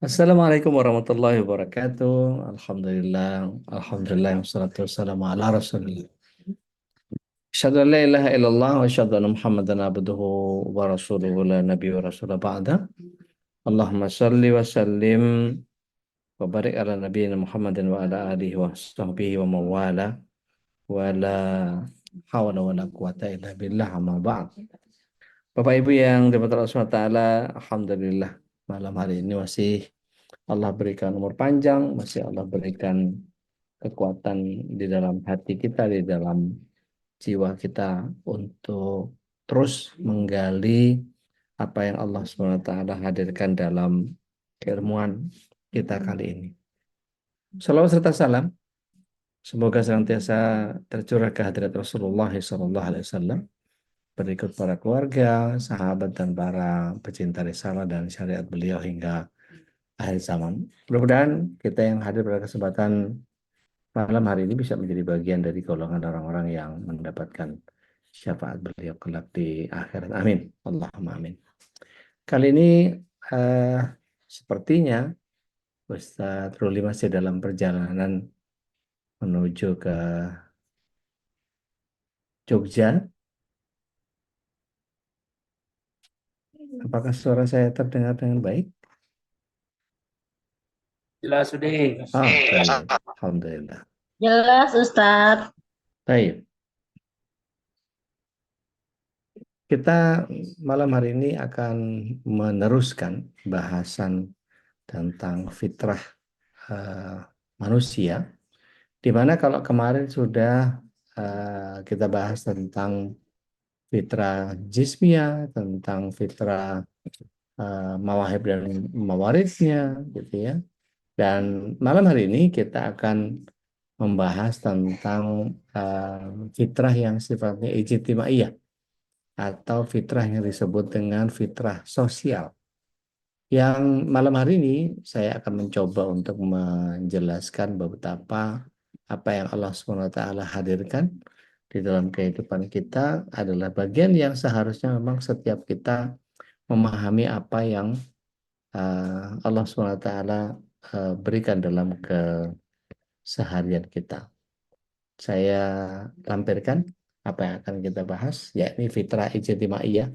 Assalamualaikum warahmatullahi wabarakatuh. Alhamdulillah, alhamdulillah, wassalatu wassalamu ala Rasulillah. Asyhadu an la ilaha illallah wa asyhadu anna Muhammadan abduhu wa rasuluhu la nabi wa rasulullah ba'da. Allahumma shalli wa sallim wa barik ala nabiyina Muhammadin wa ala alihi wa sahbihi wa mawala wa la hawla wa la quwata illa billah amma ba'd. Bapak Ibu yang dirahmati Allah Subhanahu wa taala, alhamdulillah malam hari ini masih Allah berikan umur panjang, masih Allah berikan kekuatan di dalam hati kita, di dalam jiwa kita untuk terus menggali apa yang Allah SWT hadirkan dalam keilmuan kita kali ini. Salawat serta salam, semoga senantiasa tercurah ke hadirat Rasulullah SAW, berikut para keluarga, sahabat, dan para pecinta risalah dan syariat beliau hingga akhir zaman. Mudah-mudahan kita yang hadir pada kesempatan malam hari ini bisa menjadi bagian dari golongan orang-orang yang mendapatkan syafaat beliau kelak di akhirat. Amin. Allahumma amin. Kali ini eh, sepertinya Ustadz Ruli masih dalam perjalanan menuju ke Jogja. Apakah suara saya terdengar dengan baik? Jelas sudah. Baik. Alhamdulillah. Jelas, Ustadz. Baik. Kita malam hari ini akan meneruskan bahasan tentang fitrah manusia, di mana kalau kemarin sudah kita bahas tentang fitrah jismiyah, tentang fitrah mawahib dan mawarisnya, gitu ya. Dan malam hari ini kita akan membahas tentang fitrah yang sifatnya ijtimaiyah, atau fitrah yang disebut dengan fitrah sosial. Yang malam hari ini saya akan mencoba untuk menjelaskan betapa apa yang Allah SWT hadirkan di dalam kehidupan kita adalah bagian yang seharusnya memang setiap kita memahami apa yang Allah SWT berikan dalam keseharian kita. Saya lampirkan apa yang akan kita bahas, yakni fitrah ijtimaiyah.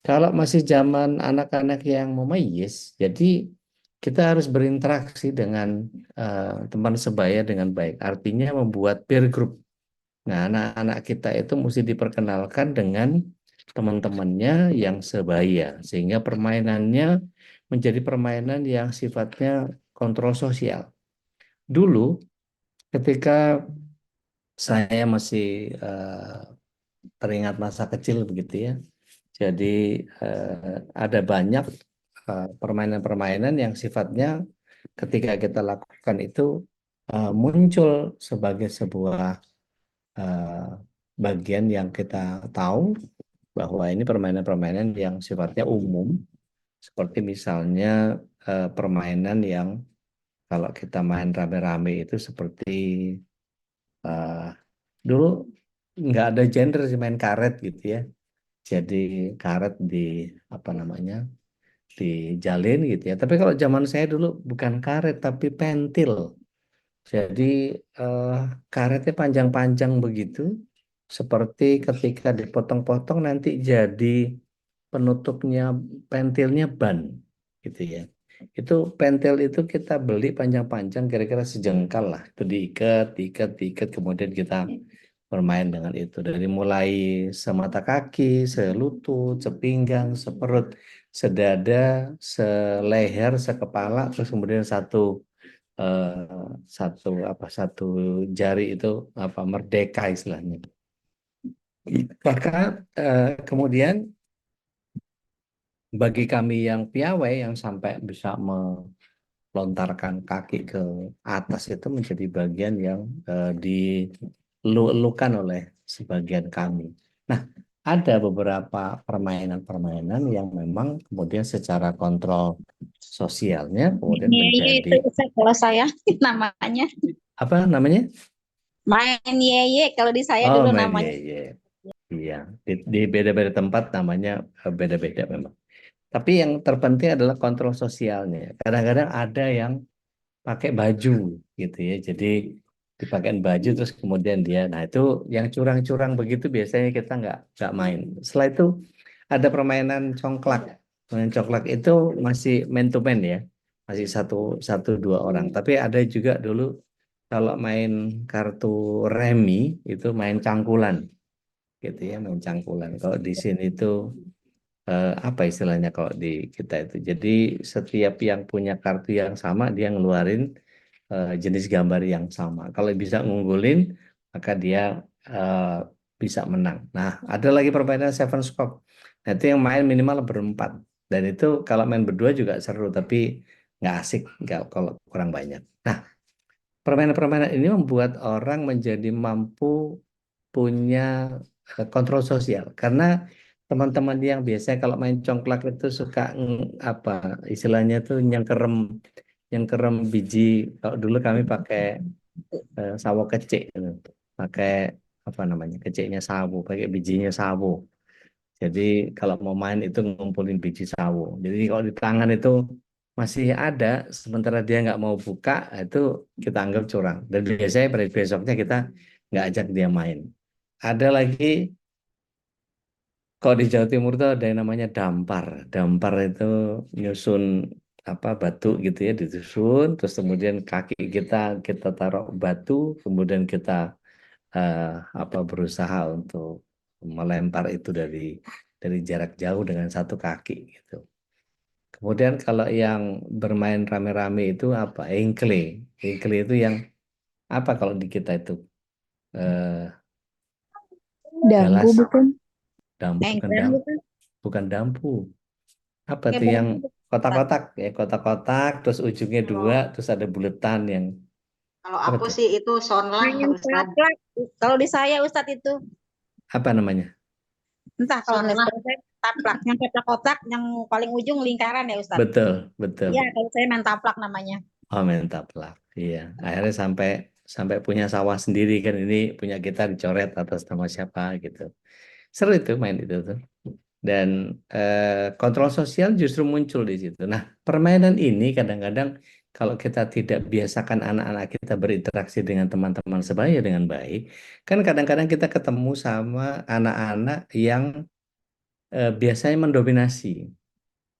Kalau masih zaman anak-anak yang memayis, jadi kita harus berinteraksi dengan teman sebaya dengan baik. Artinya membuat peer group. Nah, anak-anak kita itu mesti diperkenalkan dengan teman-temannya yang sebaya, sehingga permainannya menjadi permainan yang sifatnya kontrol sosial. Dulu, ketika saya masih teringat masa kecil begitu ya, jadi ada banyak permainan-permainan yang sifatnya ketika kita lakukan itu muncul sebagai sebuah eh, bagian yang kita tahu bahwa ini permainan-permainan yang sifatnya umum, seperti misalnya permainan yang kalau kita main rame-rame itu seperti eh, dulu nggak ada gender sih, main karet gitu ya. Jadi karet di apa namanya, dijalin gitu ya. Tapi kalau zaman saya dulu bukan karet tapi pentil. Jadi eh, karetnya panjang-panjang begitu, seperti ketika dipotong-potong nanti jadi penutupnya pentilnya ban gitu ya. Itu pentil itu kita beli panjang-panjang kira-kira sejengkal lah. Itu diikat, diikat, diikat, kemudian kita bermain dengan itu. Dari mulai semata kaki, selutut, sepinggang, seperut, sedada, seleher, sekepala, terus kemudian satu jari itu apa merdeka istilahnya. Maka kemudian bagi kami yang piawai yang sampai bisa melontarkan kaki ke atas itu menjadi bagian yang dielu-elukan oleh sebagian kami. Nah, ada beberapa permainan-permainan yang memang kemudian secara kontrol sosialnya kemudian Yeye menjadi itu Ustaz, kalau saya namanya. apa namanya? Main yeye kalau di saya Oh, dulu main namanya. ye. Iya, di beda-beda tempat namanya beda-beda memang. Tapi yang terpenting adalah kontrol sosialnya. Kadang-kadang ada yang pakai baju gitu ya. Jadi dipakein baju terus kemudian dia, nah itu yang curang-curang begitu biasanya kita nggak main. Setelah itu ada permainan congklak. Permainan congklak itu masih man to man ya, masih satu satu dua orang. Tapi ada juga dulu kalau main kartu remi itu main cangkulan gitu ya, main cangkulan. Kalau di sini itu apa istilahnya kalau di kita itu. Jadi setiap yang punya kartu yang sama dia ngeluarin jenis gambar yang sama. Kalau bisa ngunggulin maka dia eh, bisa menang. Nah, ada lagi permainan Seven Scope. Nah, itu yang main minimal berempat. Dan itu kalau main berdua juga seru, tapi nggak asik kalau kurang banyak. Nah, permainan-permainan ini membuat orang menjadi mampu punya kontrol sosial karena teman-teman yang biasanya kalau main congklak itu suka apa istilahnya tuh yang kerem biji. Kalau dulu kami pakai sawo kecil gitu. Pakai apa namanya, kecilnya sawo, pakai bijinya sawo. Jadi kalau mau main itu ngumpulin biji sawo. Jadi kalau di tangan itu masih ada, sementara dia nggak mau buka, itu kita anggap curang. Dan biasanya pada besoknya kita nggak ajak dia main. Ada lagi, kalau di Jawa Timur tuh ada yang namanya dampar. Dampar itu nyusun apa batu gitu ya, disusun, terus kemudian kaki kita taruh batu, kemudian kita eh, apa berusaha untuk melempar itu dari jarak jauh dengan satu kaki gitu. Kemudian kalau yang bermain rame-rame itu apa? Engkle. Engkle itu yang apa kalau di kita itu eh, Dampu galas, bukan? bukan Engklen bukan? bukan dampu. Apa Ya tuh yang dampu bukan. kotak-kotak ya, kotak-kotak terus ujungnya dua Kalau terus ada buletan yang kalau apa aku tuh? sih itu sonlah Main Ustad. taplak. Kalau di saya Ustadz itu Apa namanya? entah kalau Sonlah. saya taplak, yang taplak kotak, yang paling ujung lingkaran ya Ustadz. Betul, betul. Iya, kalau saya main taplak namanya. Oh, mantap lah. Iya, akhirnya sampai sampai punya sawah sendiri kan, ini punya kita dicoret atas nama siapa gitu. Seru itu main itu tuh. Dan kontrol sosial justru muncul di situ. Nah, permainan ini kadang-kadang kalau kita tidak biasakan anak-anak kita berinteraksi dengan teman-teman sebaya dengan baik, kan kadang-kadang kita ketemu sama anak-anak yang biasanya mendominasi.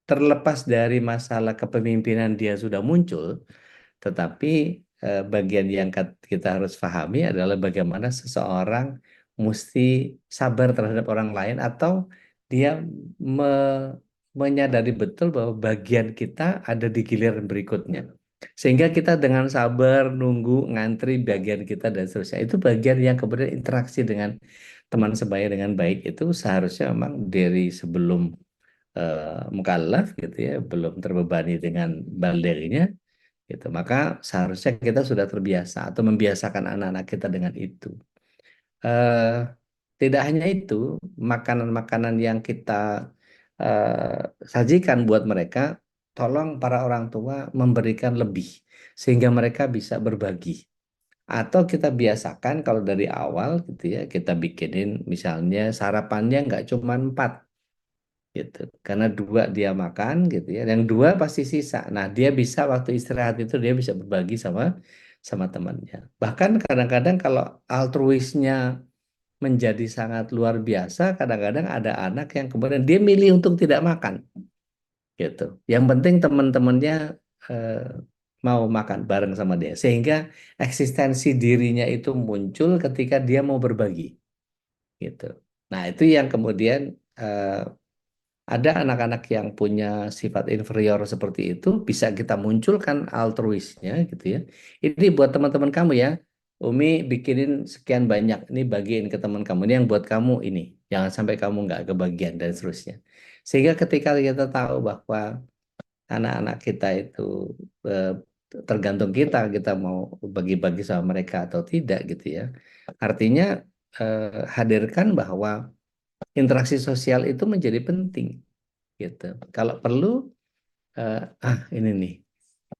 Terlepas dari masalah kepemimpinan dia sudah muncul, tetapi bagian yang kita harus pahami adalah bagaimana seseorang mesti sabar terhadap orang lain atau dia me- menyadari betul bahwa bagian kita ada di giliran berikutnya. Sehingga kita dengan sabar nunggu ngantri bagian kita dan seterusnya. Itu bagian yang kemudian interaksi dengan teman sebaya dengan baik itu seharusnya memang dari sebelum mukallaf gitu ya, belum terbebani dengan balignya gitu. Maka seharusnya kita sudah terbiasa atau membiasakan anak-anak kita dengan itu. Eh, Tidak hanya itu, makanan-makanan yang kita sajikan buat mereka, tolong para orang tua memberikan lebih sehingga mereka bisa berbagi. Atau kita biasakan kalau dari awal gitu ya, kita bikinin misalnya sarapannya nggak cuma 4 gitu. Karena 2 dia makan gitu ya, yang 2 pasti sisa. Nah, dia bisa waktu istirahat itu dia bisa berbagi sama sama temannya. Bahkan kadang-kadang kalau altruisnya menjadi sangat luar biasa, kadang-kadang ada anak yang kemudian dia milih untuk tidak makan gitu. Yang penting teman-temannya eh, mau makan bareng sama dia, sehingga eksistensi dirinya itu muncul ketika dia mau berbagi gitu. Nah, itu yang kemudian eh, ada anak-anak yang punya sifat inferior seperti itu, bisa kita munculkan altruisnya gitu ya. Ini buat teman-teman kamu ya. Umi bikinin sekian banyak, ini bagiin ke teman kamu. Ini yang buat kamu ini. Jangan sampai kamu nggak kebagian dan seterusnya. Sehingga ketika kita tahu bahwa anak-anak kita itu eh, tergantung kita mau bagi-bagi sama mereka atau tidak gitu ya. Artinya hadirkan bahwa interaksi sosial itu menjadi penting gitu. Kalau perlu ini nih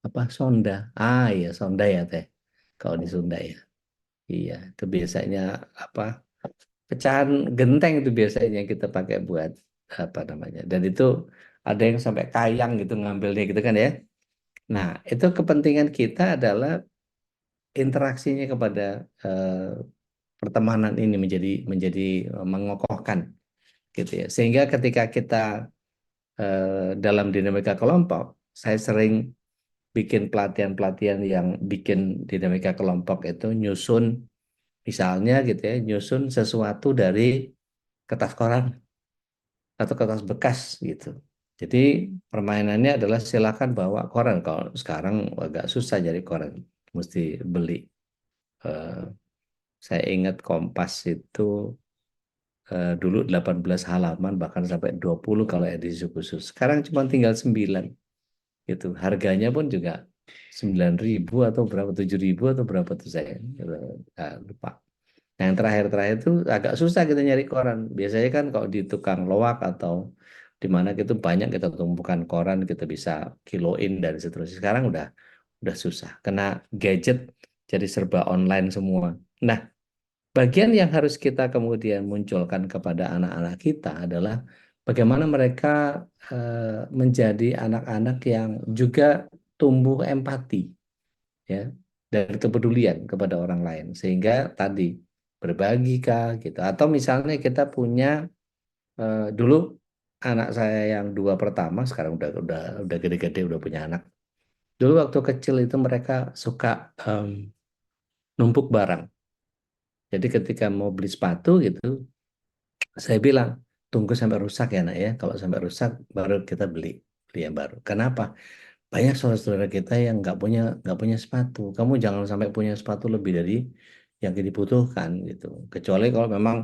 apa sonda. Ah iya sonda ya teh. Kalau di Sunda ya. Iya, itu biasanya apa? Pecahan genteng itu biasanya kita pakai buat apa namanya. Dan itu ada yang sampai kayang gitu ngambilnya gitu kan ya. Nah, itu kepentingan kita adalah interaksinya kepada pertemanan ini menjadi mengokohkan gitu ya. Sehingga ketika kita dalam dinamika kelompok, saya sering bikin pelatihan-pelatihan yang bikin dinamika kelompok itu nyusun misalnya gitu ya, nyusun sesuatu dari kertas koran atau kertas bekas gitu. Jadi permainannya adalah silakan bawa koran. Kalau sekarang agak susah jadi koran, mesti beli. Eh, saya ingat Kompas itu dulu 18 halaman bahkan sampai 20 kalau edisi khusus. Sekarang cuma tinggal 9 gitu. Harganya pun juga 9.000 atau berapa 7.000 atau berapa tuh saya lupa. Nah, yang terakhir-terakhir itu agak susah kita nyari koran. Biasanya kan kalau di tukang loak atau di mana gitu banyak kita tumpukan koran kita bisa kiloin dan seterusnya. Sekarang udah susah. Kena gadget jadi serba online semua. Nah, bagian yang harus kita kemudian munculkan kepada anak-anak kita adalah bagaimana mereka menjadi anak-anak yang juga tumbuh empati ya dan kepedulian kepada orang lain sehingga tadi berbagi kah gitu atau misalnya kita punya dulu anak saya yang dua pertama sekarang udah gede-gede udah punya anak dulu waktu kecil itu mereka suka em, numpuk barang jadi ketika mau beli sepatu gitu saya bilang tunggu sampai rusak ya nak ya kalau sampai rusak baru kita beli beli yang baru kenapa banyak saudara-saudara kita yang nggak punya sepatu. Kamu jangan sampai punya sepatu lebih dari yang dibutuhkan gitu. Kecuali kalau memang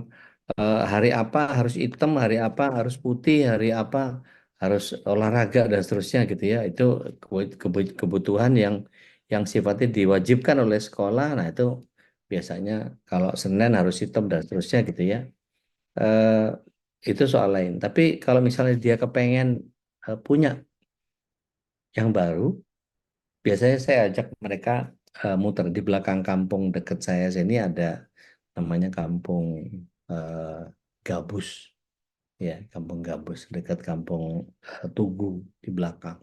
hari apa harus hitam, hari apa harus putih, hari apa harus olahraga dan seterusnya gitu ya. Itu kebutuhan yang sifatnya diwajibkan oleh sekolah. Nah itu biasanya kalau Senin harus hitam dan seterusnya gitu ya. Eh, itu soal lain. Tapi kalau misalnya dia kepengen punya yang baru biasanya saya ajak mereka muter di belakang kampung dekat saya sini ada namanya kampung eh, Gabus ya kampung Gabus dekat kampung Tugu di belakang.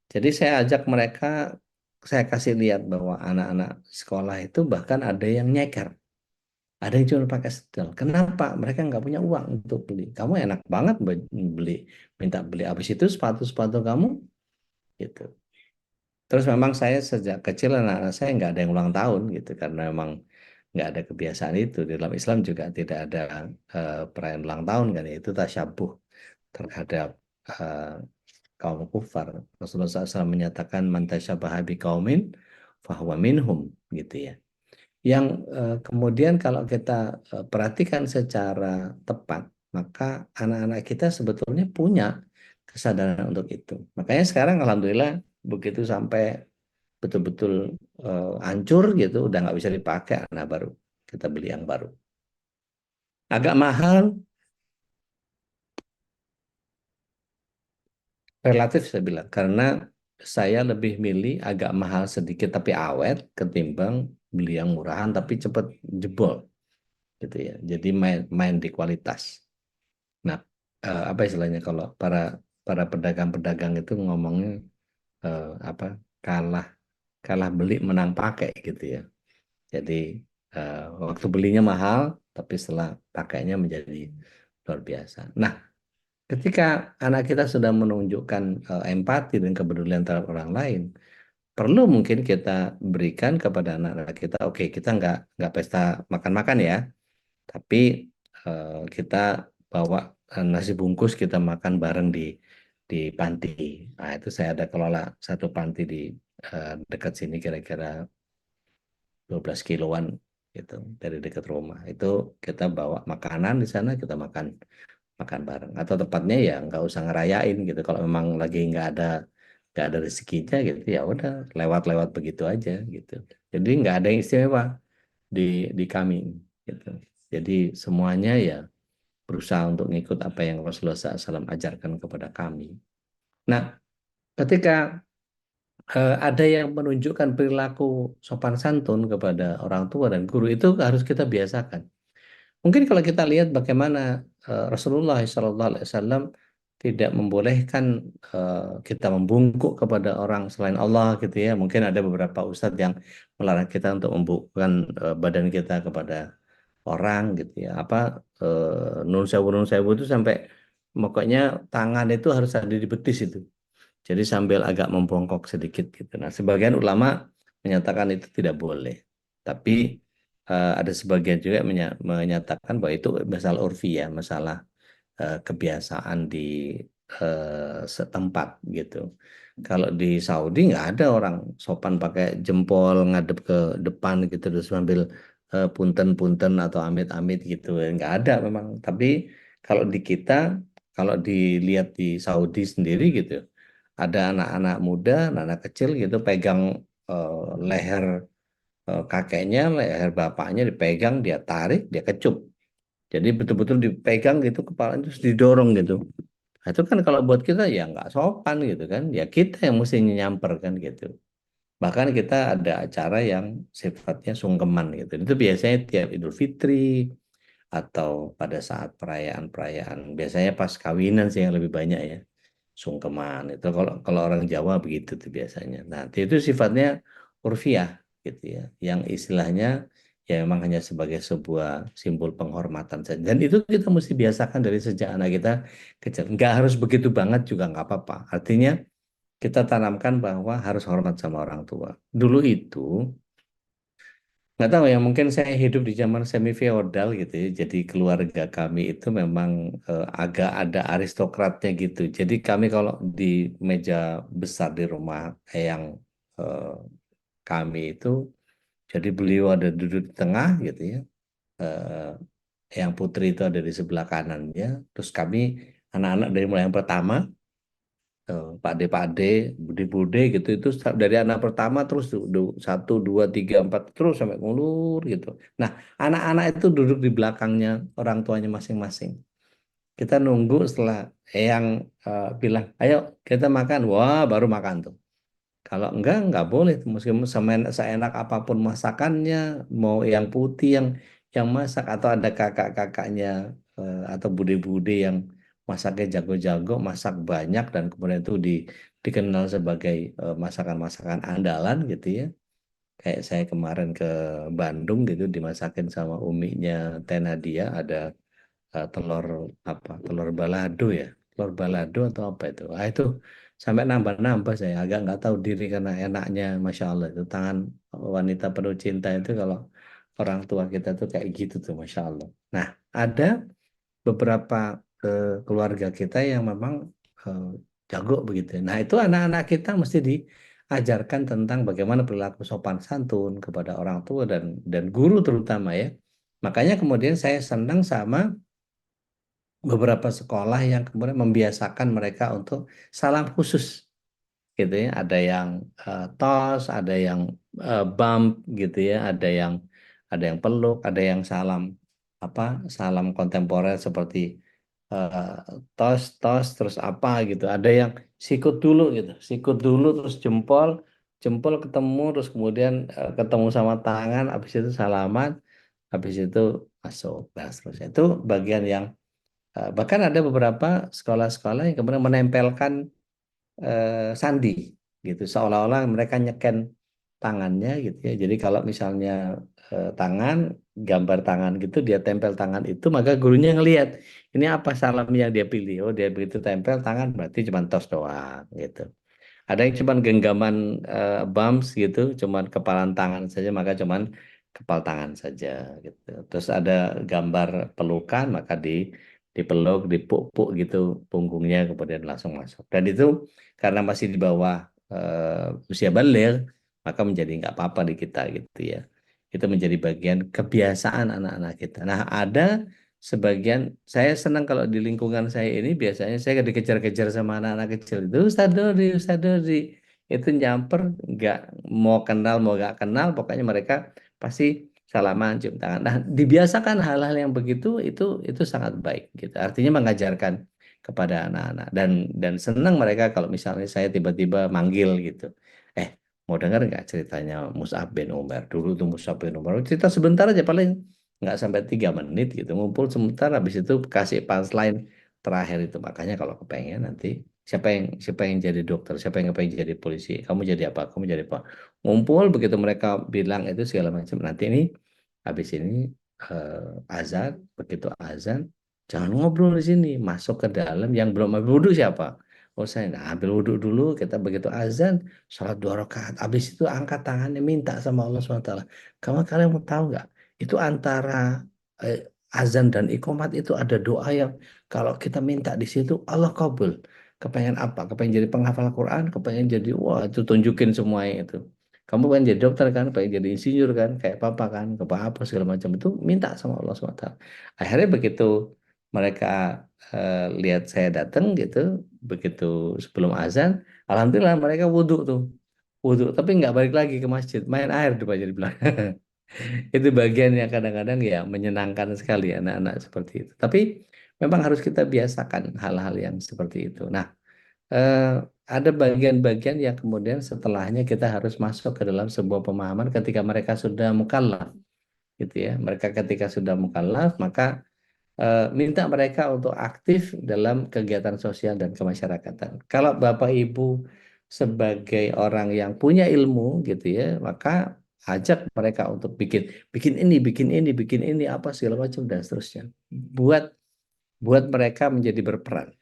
Jadi saya ajak mereka saya kasih lihat bahwa anak-anak sekolah itu bahkan ada yang nyeker, ada yang cuma pakai setel. Kenapa? Mereka nggak punya uang untuk beli. Kamu enak banget beli minta beli habis itu sepatu-sepatu kamu gitu. Terus memang saya sejak kecil anak-anak saya nggak ada yang ulang tahun gitu karena memang nggak ada kebiasaan itu. Di dalam Islam juga tidak ada perayaan ulang tahun kan ya. Itu tasyabuh terhadap eh, kaum kufar. Rasulullah SAW menyatakan man tasyabaha biqaumin fahuwa minhum gitu ya. Yang kemudian kalau kita perhatikan secara tepat, maka anak-anak kita sebetulnya punya kesadaran untuk itu. Makanya sekarang alhamdulillah begitu sampai betul-betul hancur gitu, udah nggak bisa dipakai, nah baru kita beli yang baru. Agak mahal, relatif saya bilang, karena saya lebih milih agak mahal sedikit tapi awet ketimbang beli yang murahan tapi cepat jebol gitu ya. Jadi main main di kualitas. Nah, apa istilahnya kalau para para pedagang-pedagang itu ngomongnya apa kalah kalah beli menang pakai gitu ya. Jadi waktu belinya mahal, tapi setelah pakainya menjadi luar biasa. Nah, ketika anak kita sudah menunjukkan empati dan kepedulian terhadap orang lain, perlu mungkin kita berikan kepada anak-anak kita, oke, kita nggak pesta makan-makan ya, tapi kita bawa nasi bungkus kita makan bareng di panti. Nah, itu saya ada kelola satu panti di dekat sini kira-kira 12 kiloan gitu dari dekat rumah. Itu kita bawa makanan di sana kita makan makan bareng. Atau tepatnya ya nggak usah ngerayain gitu. Kalau memang lagi nggak ada rezekinya gitu ya udah lewat-lewat begitu aja gitu. Jadi nggak ada yang istimewa di di kami gitu. Jadi semuanya ya berusaha untuk ngikut apa yang Rasulullah SAW ajarkan kepada kami. Nah, ketika ada yang menunjukkan perilaku sopan santun kepada orang tua dan guru itu harus kita biasakan. Mungkin kalau kita lihat bagaimana Rasulullah SAW tidak membolehkan kita membungkuk kepada orang selain Allah gitu ya. Mungkin ada beberapa ustadz yang melarang kita untuk membungkukkan badan kita kepada orang gitu ya. Apa nun sewu itu sampai pokoknya tangan itu harus ada di betis itu. Jadi sambil agak membongkok sedikit gitu. Nah, sebagian ulama menyatakan itu tidak boleh. Tapi ada sebagian juga menyatakan bahwa itu masalah urfi ya, masalah kebiasaan di setempat gitu. Kalau di Saudi nggak ada orang sopan pakai jempol ngadep ke depan gitu terus sambil punten-punten atau amit-amit gitu. Nggak ada memang. Tapi kalau di kita, kalau dilihat di Saudi sendiri gitu, ada anak-anak muda, anak-anak kecil gitu pegang leher kakeknya, leher bapaknya dipegang, dia tarik, dia kecup. Jadi betul-betul dipegang gitu kepalanya terus didorong gitu. Nah, itu kan kalau buat kita ya nggak sopan gitu kan. Ya kita yang mesti nyamper kan gitu. Bahkan kita ada acara yang sifatnya sungkeman gitu. Itu biasanya tiap Idul Fitri atau pada saat perayaan-perayaan. Biasanya pas kawinan sih yang lebih banyak ya. Sungkeman itu kalau kalau orang Jawa begitu tuh biasanya. Nah, itu sifatnya urfiah gitu ya. Yang istilahnya ya memang hanya sebagai sebuah simbol penghormatan saja. Dan itu kita mesti biasakan dari sejak anak kita kecil. Nggak harus begitu banget juga nggak apa-apa. Artinya kita tanamkan bahwa harus hormat sama orang tua. Dulu itu nggak tahu ya mungkin saya hidup di zaman semi feodal gitu ya. Jadi keluarga kami itu memang agak ada aristokratnya gitu. Jadi kami kalau di meja besar di rumah yang eh, kami itu, jadi beliau ada duduk di tengah gitu ya. Eh, yang putri itu ada di sebelah kanannya. Terus kami anak-anak dari mulai yang pertama Pakde-pakde, bude-bude gitu itu dari anak pertama terus tuh, satu, dua, tiga, empat terus sampai ngulur gitu. Nah, anak-anak itu duduk di belakangnya orang tuanya masing-masing. Kita nunggu setelah yang bilang, ayo kita makan, wah baru makan tuh. Kalau enggak boleh. Meskipun seenak apapun masakannya, mau yang putih yang masak atau ada kakak-kakaknya atau bude-bude yang masaknya jago-jago, masak banyak dan kemudian itu dikenal sebagai masakan-masakan andalan gitu ya. Kayak saya kemarin ke Bandung gitu dimasakin sama uminya Tenadia ada telur apa telur balado ya telur balado atau apa itu itu sampai nambah-nambah saya agak nggak tahu diri karena enaknya Masya Allah itu tangan wanita penuh cinta itu kalau orang tua kita tuh kayak gitu tuh Masya Allah. Nah, ada beberapa keluarga kita yang memang eh, jago begitu. Nah, itu anak-anak kita mesti diajarkan tentang bagaimana perilaku sopan santun kepada orang tua dan guru terutama ya. Makanya kemudian saya senang sama beberapa sekolah yang kemudian membiasakan mereka untuk salam khusus gitu ya. Ada yang tos, ada yang bump gitu ya, ada yang peluk, ada yang salam apa salam kontemporer seperti eh, tos tos terus apa gitu. Ada yang sikut dulu gitu, sikut dulu terus jempol jempol ketemu terus kemudian ketemu sama tangan, habis itu salaman, habis itu masuk. Nah, seterusnya itu bagian yang bahkan ada beberapa sekolah-sekolah yang kemudian menempelkan sandi gitu, seolah-olah mereka nyeken tangannya gitu ya. Jadi kalau misalnya tangan, gambar tangan gitu, dia tempel tangan itu, maka gurunya ngelihat ini apa salam yang dia pilih. Oh, dia begitu tempel tangan berarti cuma tos doang gitu. Ada yang cuman genggaman bumps gitu, cuman kepalan tangan saja, maka cuman kepal tangan saja gitu. Terus ada gambar pelukan, maka dipeluk, dipuk-puk gitu punggungnya kemudian langsung masuk. Dan itu karena masih di bawah usia balik, maka menjadi nggak apa-apa di kita gitu ya. Itu menjadi bagian kebiasaan anak-anak kita. Nah, ada sebagian saya senang kalau di lingkungan saya ini biasanya saya dikejar-kejar sama anak-anak kecil itu Ustaz Dodi itu nyamper nggak mau kenal mau nggak kenal pokoknya mereka pasti salaman cium tangan. Nah, dibiasakan hal-hal yang begitu itu sangat baik gitu. Artinya mengajarkan kepada anak-anak, dan senang mereka kalau misalnya saya tiba-tiba manggil gitu, eh mau dengar nggak ceritanya Mus'ab bin Umar? Dulu tuh Mus'ab bin Umar cerita sebentar aja, paling nggak sampai 3 menit gitu, ngumpul sebentar, habis itu kasih punchline terakhir itu. Makanya kalau kepengen nanti, siapa yang jadi dokter, siapa yang kepengen jadi polisi, kamu jadi apa, kamu jadi apa, ngumpul begitu mereka bilang itu segala macam. Nanti ini habis ini azan, begitu azan jangan ngobrol di sini, masuk ke dalam. Yang belum ambil wudhu siapa? Oh saya. Nah, ambil wudhu dulu, kita begitu azan sholat 2 rakaat, habis itu angkat tangannya minta sama Allah SWT. Kalian mau tahu nggak, itu antara eh, azan dan iqomat itu ada doa yang kalau kita minta di situ Allah kabul. Kepengen apa? Kepengen jadi penghafal Quran, kepengen jadi, wah itu tunjukin semuanya itu. Kamu pengen jadi dokter kan, pengen jadi insinyur kan, kayak papa kan, ke apa segala macam itu minta sama Allah SWT. Akhirnya begitu mereka lihat saya datang gitu, begitu sebelum azan, alhamdulillah mereka wudhu tuh, wudhu, tapi nggak balik lagi ke masjid, main air di jadi bilang. Itu bagian yang kadang-kadang ya menyenangkan sekali anak-anak seperti itu. Tapi memang harus kita biasakan hal-hal yang seperti itu. Nah, eh, ada bagian-bagian yang kemudian setelahnya kita harus masuk ke dalam sebuah pemahaman ketika mereka sudah mukallaf, gitu ya. Mereka ketika sudah mukallaf, maka minta mereka untuk aktif dalam kegiatan sosial dan kemasyarakatan. Kalau Bapak Ibu sebagai orang yang punya ilmu gitu ya, maka ajak mereka untuk bikin bikin ini, bikin ini, bikin ini apa segala macam dan seterusnya. Buat buat mereka menjadi berperan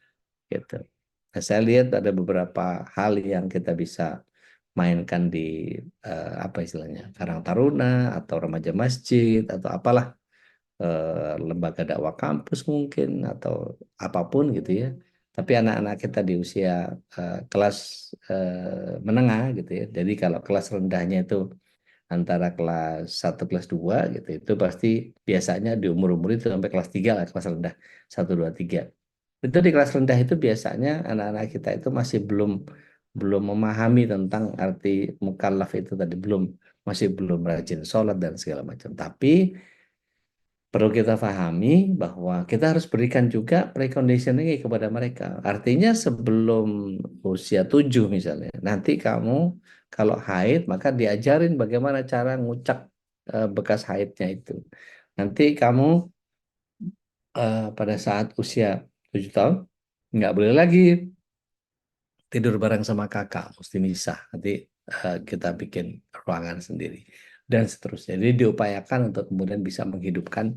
gitu. Nah, saya lihat ada beberapa hal yang kita bisa mainkan di apa istilahnya, Karang Taruna atau remaja masjid atau apalah, lembaga dakwah kampus mungkin atau apapun gitu ya. Tapi anak-anak kita di usia kelas menengah gitu ya. Jadi kalau kelas rendahnya itu antara kelas 1 kelas 2 gitu, itu pasti biasanya di umur-umur itu sampai kelas 3 lah, kelas rendah 1 2 3. Itu di kelas rendah itu biasanya anak-anak kita itu masih belum belum memahami tentang arti mukallaf itu tadi, masih belum rajin sholat dan segala macam. Tapi perlu kita pahami bahwa kita harus berikan juga preconditioning kepada mereka. Artinya sebelum usia 7 misalnya, nanti kamu kalau haid maka diajarin bagaimana cara ngucak bekas haidnya itu. Nanti kamu pada saat usia 7 tahun nggak boleh lagi tidur bareng sama kakak, mesti misah. Nanti kita bikin ruangan sendiri dan seterusnya. Jadi diupayakan untuk kemudian bisa menghidupkan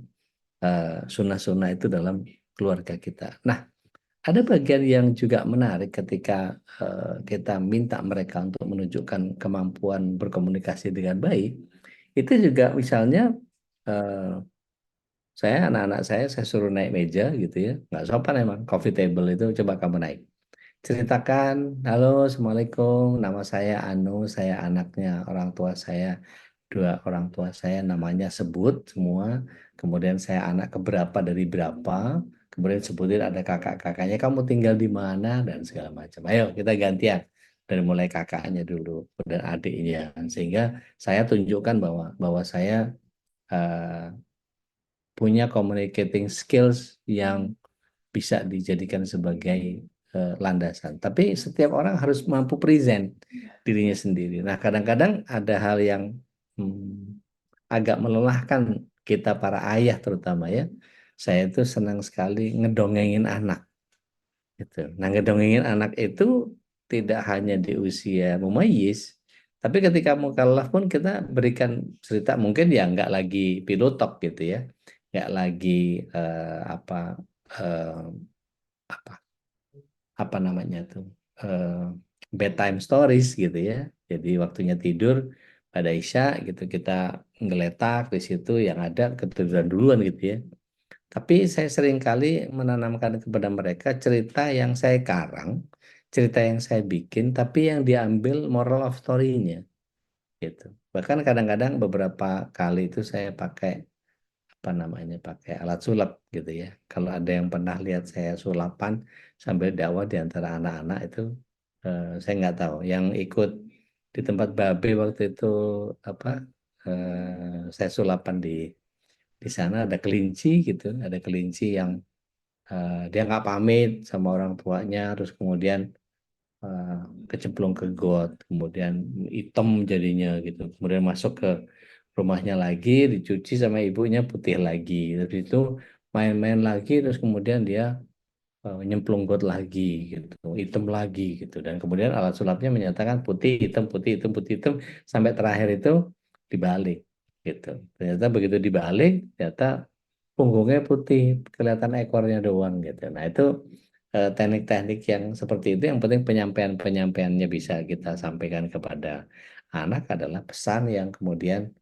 sunnah-sunnah itu dalam keluarga kita. Nah, ada bagian yang juga menarik ketika kita minta mereka untuk menunjukkan kemampuan berkomunikasi dengan baik. Itu juga misalnya eh, anak-anak saya suruh naik meja gitu ya, nggak sopan emang, coffee table itu coba kamu naik. Ceritakan, halo, assalamualaikum, nama saya Anu, saya anaknya orang tua saya, dua orang tua saya namanya sebut semua, kemudian saya anak keberapa dari berapa, kemudian sebutin ada kakak-kakaknya, kamu tinggal di mana, dan segala macam. Ayo kita gantian, dari mulai kakaknya dulu, dan adiknya, sehingga saya tunjukkan bahwa bahwa saya eh, punya communicating skills yang bisa dijadikan sebagai landasan. Tapi setiap orang harus mampu present dirinya sendiri. Nah, kadang-kadang ada hal yang agak melelahkan kita para ayah terutama ya. Saya itu senang sekali ngedongengin anak gitu. Nah, ngedongengin anak itu tidak hanya di usia mumayyiz, tapi ketika mukallaf pun kita berikan cerita, mungkin ya nggak lagi pilotok gitu ya, nggak lagi apa eh, apa apa namanya tuh, eh, bedtime stories gitu ya. Jadi waktunya tidur pada Isya gitu kita ngeletak di situ, yang ada ketiduran duluan gitu ya. Tapi saya sering kali menanamkan kepada mereka cerita yang saya karang, cerita yang saya bikin, tapi yang diambil moral of story-nya gitu. Bahkan kadang-kadang beberapa kali itu saya pakai apa namanya, pakai alat sulap gitu ya. Kalau ada yang pernah lihat saya sulapan sambil dakwah di antara anak-anak itu, saya nggak tahu yang ikut di tempat Babe waktu itu apa, saya sulapan di sana ada kelinci gitu, ada kelinci yang dia nggak pamit sama orang tuanya, terus kemudian eh, kecemplung ke got, kemudian hitam jadinya gitu, kemudian masuk ke rumahnya lagi, dicuci sama ibunya putih lagi, terus itu main-main lagi, terus kemudian dia nyemplung got lagi gitu, hitam lagi gitu, dan kemudian alat sulapnya menyatakan putih hitam putih hitam putih hitam sampai terakhir itu dibalik gitu. Ternyata begitu dibalik, ternyata punggungnya putih, kelihatan ekornya doang gitu. Nah itu teknik-teknik yang seperti itu, yang penting penyampaiannya bisa kita sampaikan kepada anak adalah pesan yang kemudian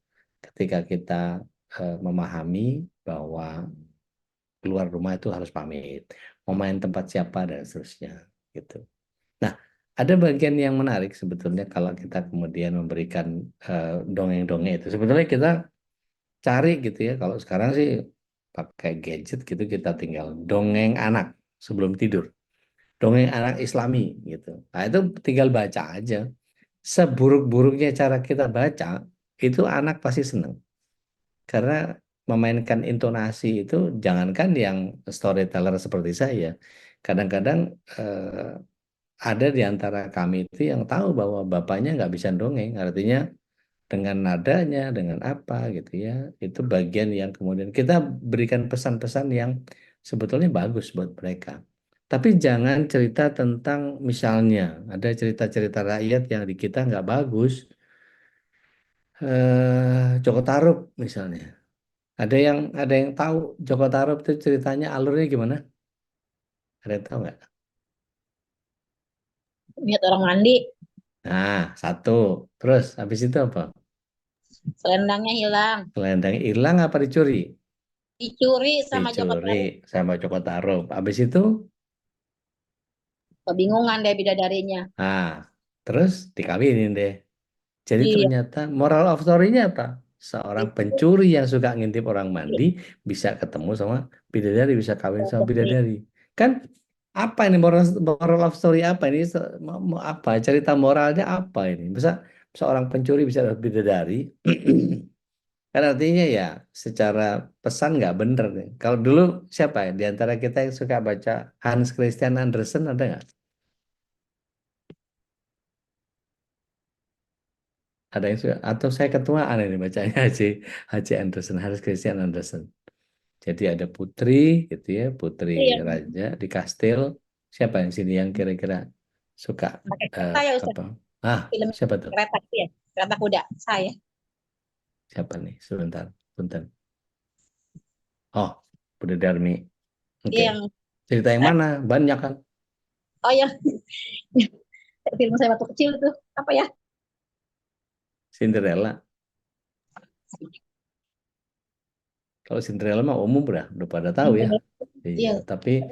ketika kita memahami bahwa keluar rumah itu harus pamit, mau main tempat siapa dan seterusnya gitu. Nah, ada bagian yang menarik sebetulnya kalau kita kemudian memberikan dongeng-dongeng itu. Sebetulnya kita cari gitu ya, kalau sekarang sih pakai gadget gitu, kita tinggal dongeng anak sebelum tidur. Dongeng anak Islami gitu. Nah, itu tinggal baca aja. Seburuk-buruknya cara kita baca, itu anak pasti seneng. Karena memainkan intonasi itu, jangankan yang storyteller seperti saya, kadang-kadang ada di antara kami itu yang tahu bahwa bapaknya nggak bisa dongeng, artinya dengan nadanya, dengan apa gitu ya, itu bagian yang kemudian kita berikan pesan-pesan yang sebetulnya bagus buat mereka. Tapi jangan cerita tentang, misalnya ada cerita-cerita rakyat yang di kita nggak bagus, Joko Tarub misalnya. Ada yang tahu Joko Tarub itu ceritanya alurnya gimana? Ada yang tahu nggak? Lihat orang mandi, Nah, satu. Terus habis itu apa? selendangnya hilang, Selendang hilang apa dicuri? dicuri sama Joko Dicuri Tarub. sama Joko Tarub. Habis itu, Kebingungan deh bidadarinya. nah, terus dikawinin deh. Jadi Iya, ternyata moral of story-nya apa? Seorang itu pencuri yang suka ngintip orang mandi bisa ketemu sama bidadari, bisa kawin sama putri. bidadari. Kan apa ini moral of story apa ini? Mau apa? Cerita moralnya apa ini? Bisa seorang pencuri bisa dapat bidadari. Kan artinya ya secara pesan nggak bener nih. Kalau dulu siapa ya di antara kita yang suka baca Hans Christian Andersen, ada nggak? Ada yang suka? Atau saya ketuaan ini bacanya H.C. Andersen, Hans Christian Andersen. Jadi ada putri gitu ya, putri Itu yang raja di kastil. Siapa yang sini yang kira-kira suka pakai eh, kereta ya Ustaz. apa? Ah, Film siapa tuh? kereta itu ya, kereta kuda. Saya. Siapa nih? Sebentar, sebentar. Oh, Bunda Darmi. Iya Oke. yang Cerita yang mana? Banyak kan? oh yang film saya waktu kecil itu apa ya? Cinderella. Kalau Cinderella mah umum udah pada tahu ya. Iya, Iya. tapi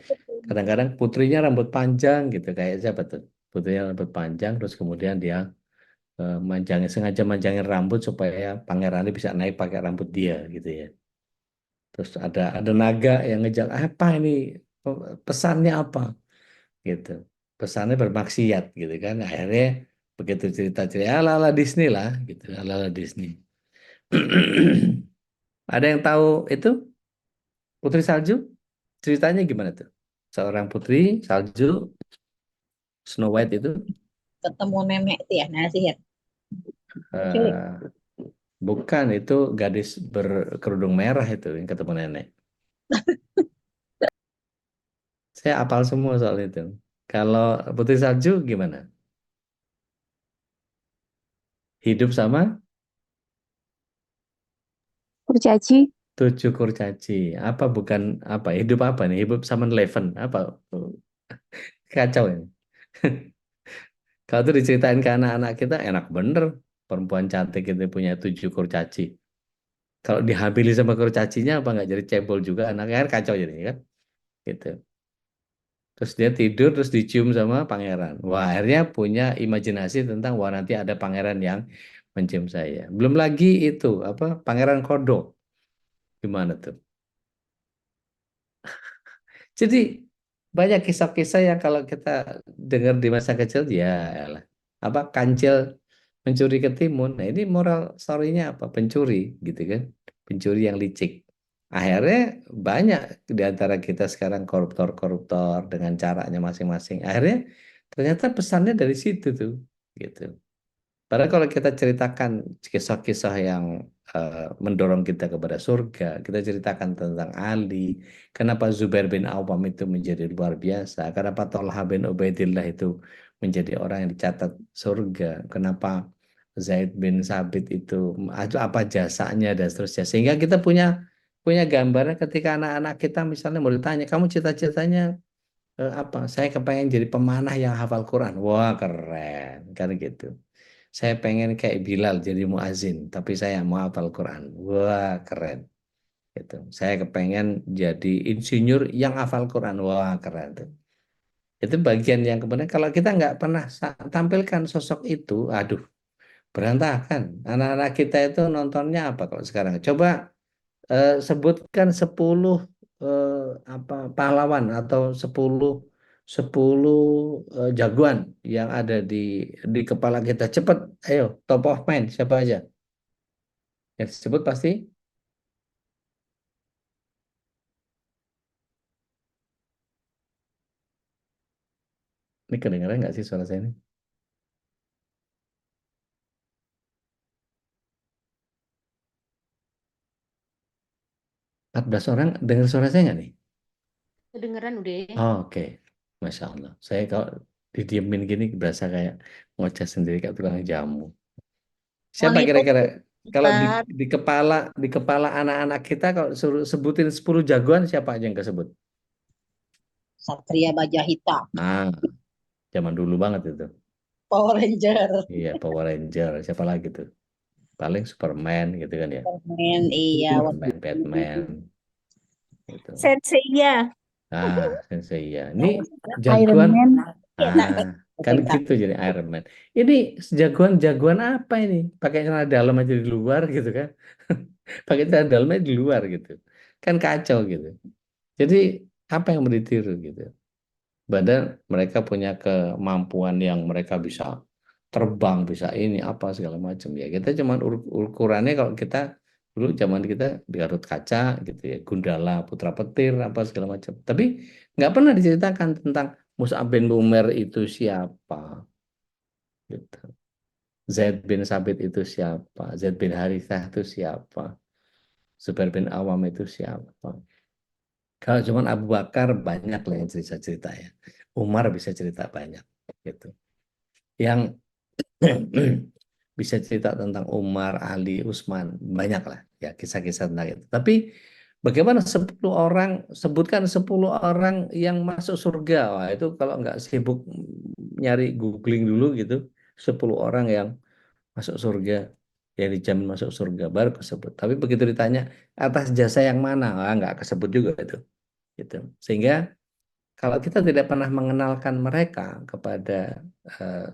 kadang-kadang putrinya rambut panjang gitu, kayak siapa tuh? Putrinya rambut panjang, terus kemudian dia manjangin, sengaja manjangin rambut supaya pangerannya bisa naik pakai rambut dia gitu ya. Terus ada naga yang ngejar, apa ini, pesannya apa gitu. Pesannya bermaksiat gitu kan. Akhirnya begitu cerita-cerita ala-ala Disney lah gitu, ala-ala Disney. Ada yang tahu itu Putri Salju? Ceritanya gimana tuh? Seorang putri salju, Snow White itu Ketemu nenek itu ya, nenek sihir. Culik. eh, bukan, itu gadis berkerudung merah itu yang ketemu nenek. Saya apal semua soal itu. Kalau Putri Salju gimana? Hidup sama Kurcaci. tujuh kurcaci. Apa bukan apa? Hidup apa nih? Hidup sama Eleven. Apa? Kacau ini. Kalau tuh diceritain ke anak-anak kita enak bener. Perempuan cantik itu punya tujuh kurcaci. Kalau dihamili sama kurcacinya apa nggak jadi cebol juga anaknya, kan kacau jadi kan? Gitu. Terus dia tidur terus dicium sama pangeran. Wah, akhirnya punya imajinasi tentang wah nanti ada pangeran yang mencium saya. Belum lagi itu apa, pangeran kodok. Gimana tuh? Jadi banyak kisah-kisah yang kalau kita dengar di masa kecil ya elah. Apa kancil mencuri ketimun. Nah, ini moral story-nya apa? Pencuri gitu kan. Pencuri yang licik. Akhirnya banyak di antara kita sekarang koruptor-koruptor dengan caranya masing-masing. Akhirnya ternyata pesannya dari situ tuh, gitu. Padahal kalau kita ceritakan kisah-kisah yang mendorong kita kepada surga, kita ceritakan tentang Ali, kenapa Zubair bin Awam itu menjadi luar biasa, kenapa Talha bin Ubaidillah itu menjadi orang yang dicatat surga, kenapa Zaid bin Sabit itu apa jasanya dan seterusnya. Sehingga kita punya punya gambaran ketika anak-anak kita misalnya mau ditanya, kamu cita-citanya apa? Saya kepengen jadi pemanah yang hafal Quran. Wah, keren, kan gitu. Saya pengen kayak Bilal jadi muazin, tapi saya mau hafal Quran. Wah, keren. Gitu. Saya kepengen jadi insinyur yang hafal Quran. Wah, keren tuh. Itu bagian yang kemudian kalau kita nggak pernah tampilkan sosok itu, aduh, berantakan. Anak-anak kita itu nontonnya apa kalau sekarang? Coba sebutkan 10 eh, pahlawan atau 10 jagoan yang ada di kepala kita. Cepat, ayo, top of mind siapa aja? Yang disebut pasti ini kedengaran nggak sih suara saya ini? 14 orang dengar suara saya nggak nih? Kedengeran udah. Oh, oke, Masya Allah. Saya kalau didiemin gini berasa kayak ngoceh sendiri kayak tukang jamu. Siapa Monitor kira-kira kalau Ustaz. di kepala anak-anak kita kalau suruh sebutin 10 jagoan siapa aja yang kesebut? Satria Baja Hitam. Ah, zaman dulu banget itu. Power Ranger. Iya, Power Ranger. Siapa lagi tuh? Paling Superman gitu kan ya. Superman, iya, Wonder Superman, Woman. Batman gitu. Senseiya, Ah, Sensei ya. Ini Iron jagoan. Man. Nah, Ah, kan PK. gitu jadi Iron Man. Ini jagoan-jagoan apa ini? Pakai celana dalam aja di luar gitu kan? Pakai celana dalam aja di luar gitu. Kan kacau gitu. Jadi apa yang mau ditiru gitu? Badan mereka punya kemampuan yang mereka bisa terbang, bisa ini apa segala macam ya. Kita cuman ukurannya kalau kita dulu zaman kita di Garut Kaca gitu ya, Gundala, Putra Petir apa segala macam. Tapi nggak pernah diceritakan tentang Mus'ab bin Umair itu siapa gitu. Zaid bin Sabit itu siapa? Zaid bin Harithah itu siapa? Zubair bin Awam itu siapa? Kalau cuman Abu Bakar banyak lah yang cerita-cerita ya. Umar bisa cerita banyak gitu. Yang bisa cerita tentang Umar, Ali, Utsman, banyak lah ya kisah-kisah tentang itu. Tapi bagaimana 10 orang, sebutkan 10 orang yang masuk surga. Wah, itu kalau nggak sibuk nyari googling dulu gitu, 10 orang yang masuk surga, yang dijamin masuk surga baru kesebut. Tapi begitu ditanya atas jasa yang mana, wah, nggak kesebut juga itu. Gitu. Sehingga kalau kita tidak pernah mengenalkan mereka kepada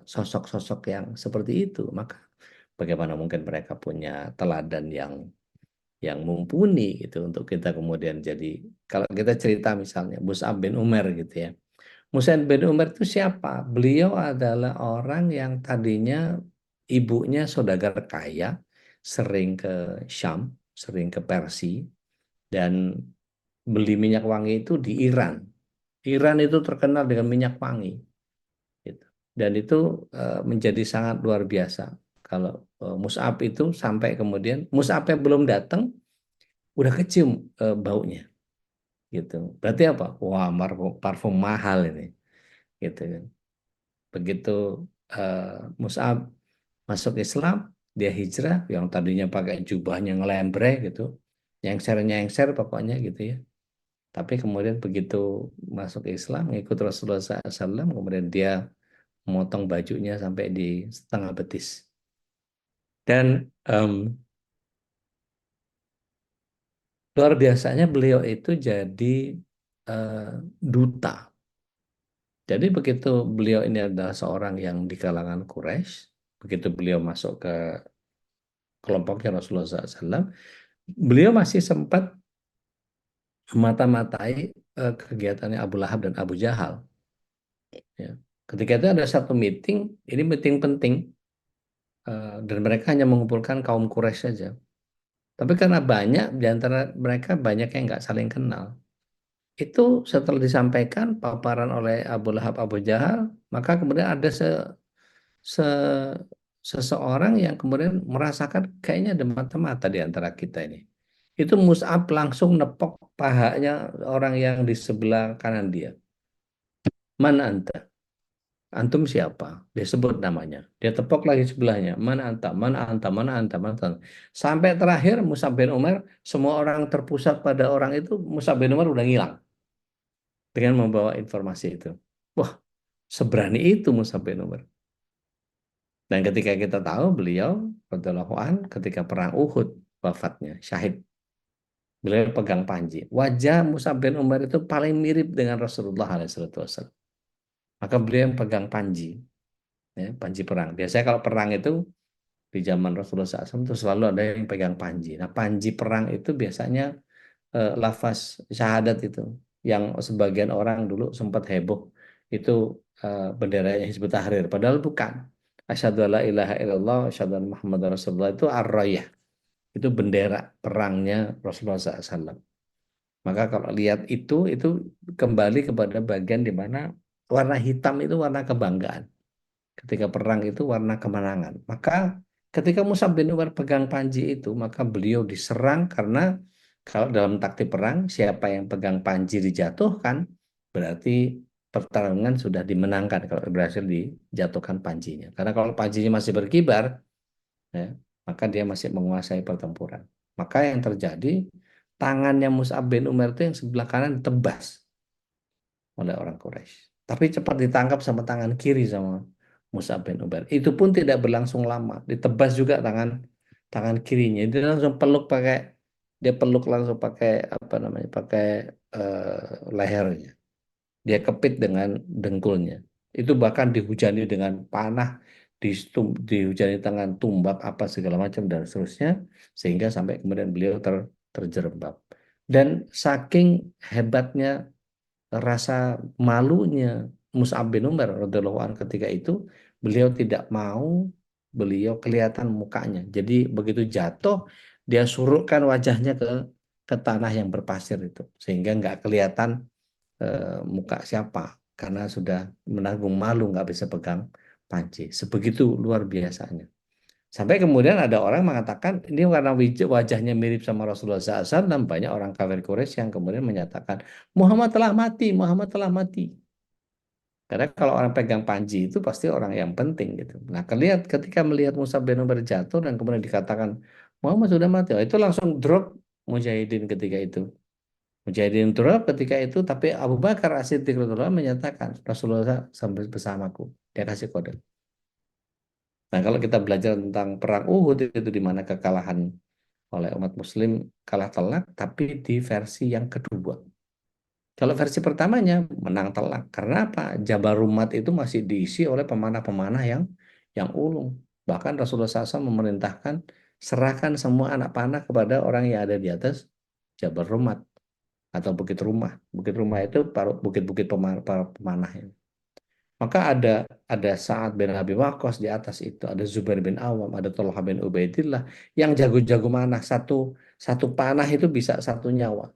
sosok-sosok yang seperti itu, maka bagaimana mungkin mereka punya teladan yang mumpuni gitu untuk kita kemudian jadi kalau kita cerita misalnya Mus'ab bin Umar gitu ya. Mus'ab bin Umar itu siapa? Beliau adalah orang yang tadinya ibunya saudagar kaya, sering ke Syam, sering ke Persia dan beli minyak wangi itu di Iran. Iran itu terkenal dengan minyak wangi gitu. Dan itu menjadi sangat luar biasa. Kalau Mus'ab itu sampai kemudian Mus'abnya belum datang, udah kecium baunya gitu. Berarti apa? Wah, parfum mahal ini gitu kan. Begitu eh, Mus'ab masuk Islam, dia hijrah yang tadinya pakai jubahnya ngelembre gitu, nyengser-nyengser pokoknya gitu ya. Tapi kemudian begitu masuk Islam, ngikut Rasulullah SAW, kemudian dia memotong bajunya sampai di setengah betis. Dan luar biasanya beliau itu jadi eh, duta. Jadi begitu beliau ini adalah seorang yang di kalangan Quraisy, begitu beliau masuk ke kelompoknya Rasulullah SAW, beliau masih sempat mata-matai kegiatannya Abu Lahab dan Abu Jahal. Ya. Ketika itu ada satu meeting, ini meeting penting, dan mereka hanya mengumpulkan kaum Quraisy saja. Tapi karena banyak di antara mereka banyak yang nggak saling kenal. Itu setelah disampaikan paparan oleh Abu Lahab Abu Jahal, maka kemudian ada se- seseorang yang kemudian merasakan kayaknya ada mata-mata di antara kita ini. Itu Mus'ab langsung nepok pahanya orang yang di sebelah kanan dia. Mana anta? Antum siapa? Dia sebut namanya. Dia tepok lagi sebelahnya. Mana anta? Mana anta? Mana anta? Mana anta? Sampai terakhir Mus'ab bin Umar, semua orang terpusat pada orang itu, Mus'ab bin Umar udah ngilang dengan membawa informasi itu. Wah, seberani itu Mus'ab bin Umar. Dan ketika kita tahu beliau radhiyallahu an ketika perang Uhud wafatnya, syahid. Beliau pegang panji. Wajah Mus'ab bin Umar itu paling mirip dengan Rasulullah SAW. Maka beliau yang pegang panji, ya, panji perang. Biasanya kalau perang itu di zaman Rasulullah SAW itu selalu ada yang pegang panji. Nah, panji perang itu biasanya lafaz syahadat itu yang sebagian orang dulu sempat heboh itu benderanya Hizbut Tahrir. Padahal bukan. Asyhadu alla ilaha illallah, asyhadu anna Muhammadar Rasulullah itu ar-rayah. Itu bendera perangnya Rasulullah SAW. Maka kalau lihat itu kembali kepada bagian di mana warna hitam itu warna kebanggaan. Ketika perang itu warna kemenangan. Maka ketika Mus'ab bin Umar pegang panji itu, maka beliau diserang karena kalau dalam taktik perang, siapa yang pegang panji dijatuhkan, berarti pertarungan sudah dimenangkan kalau berhasil dijatuhkan panjinya. Karena kalau panjinya masih berkibar, ya, maka dia masih menguasai pertempuran. Maka yang terjadi, tangannya Mus'ab bin Umar itu yang sebelah kanan ditebas oleh orang Quraisy. Tapi cepat ditangkap sama tangan kiri sama Mus'ab bin Umair. Itu pun tidak berlangsung lama. Ditebas juga tangan tangan kirinya. Dia langsung peluk pakai dia peluk langsung pakai apa namanya? Pakai lehernya. Dia kepit dengan dengkulnya. Itu bahkan dihujani dengan panah, dihujani dengan tumbak apa segala macam dan seterusnya sehingga sampai kemudian beliau terjerembab. Dan saking hebatnya rasa malunya Mus'ab bin Umar radhiyallahu anhu ketika itu beliau tidak mau beliau kelihatan mukanya. Jadi begitu jatuh dia surukkan wajahnya ke tanah yang berpasir itu sehingga nggak kelihatan muka siapa karena sudah menanggung malu nggak bisa pegang panci. Sebegitu luar biasanya. Sampai kemudian ada orang mengatakan ini karena wajahnya mirip sama Rasulullah SAW dan banyak orang kafir Quraisy yang kemudian menyatakan Muhammad telah mati, Muhammad telah mati. Karena kalau orang pegang panji itu pasti orang yang penting gitu. Nah, ketika melihat Musa bin Umar jatuh dan kemudian dikatakan Muhammad sudah mati, oh, itu langsung drop Mujahidin ketika itu. Mujahidin drop ketika itu, tapi Abu Bakar As-Siddiq radhiyallahu anhu menyatakan Rasulullah sampai bersamaku. Dia kasih kode. Nah, kalau kita belajar tentang perang Uhud itu di mana kekalahan oleh umat Muslim kalah telak, tapi di versi yang kedua. Kalau versi pertamanya menang telak. Karena apa? Jabal Rumat itu masih diisi oleh pemanah-pemanah yang ulung. Bahkan Rasulullah SAW memerintahkan serahkan semua anak panah kepada orang yang ada di atas Jabal Rumat atau Bukit Rumah. Bukit Rumah itu bukit-bukit para pemanah. Maka ada Sa'ad bin Abi Waqqas di atas itu, ada Zubair bin Awam, ada Thalhah bin Ubaidillah yang jago-jago mana satu satu panah itu bisa satu nyawa.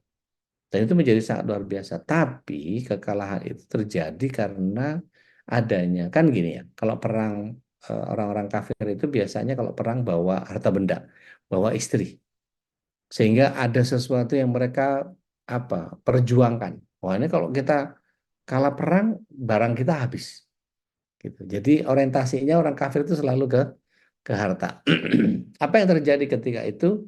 Dan itu menjadi sangat luar biasa. Tapi kekalahan itu terjadi karena adanya kan gini ya. Kalau perang orang-orang kafir itu biasanya kalau perang bawa harta benda, bawa istri. Sehingga ada sesuatu yang mereka apa perjuangkan. Wah ini kalau kita kalah perang, barang kita habis gitu. Jadi orientasinya orang kafir itu selalu ke harta. Apa yang terjadi ketika itu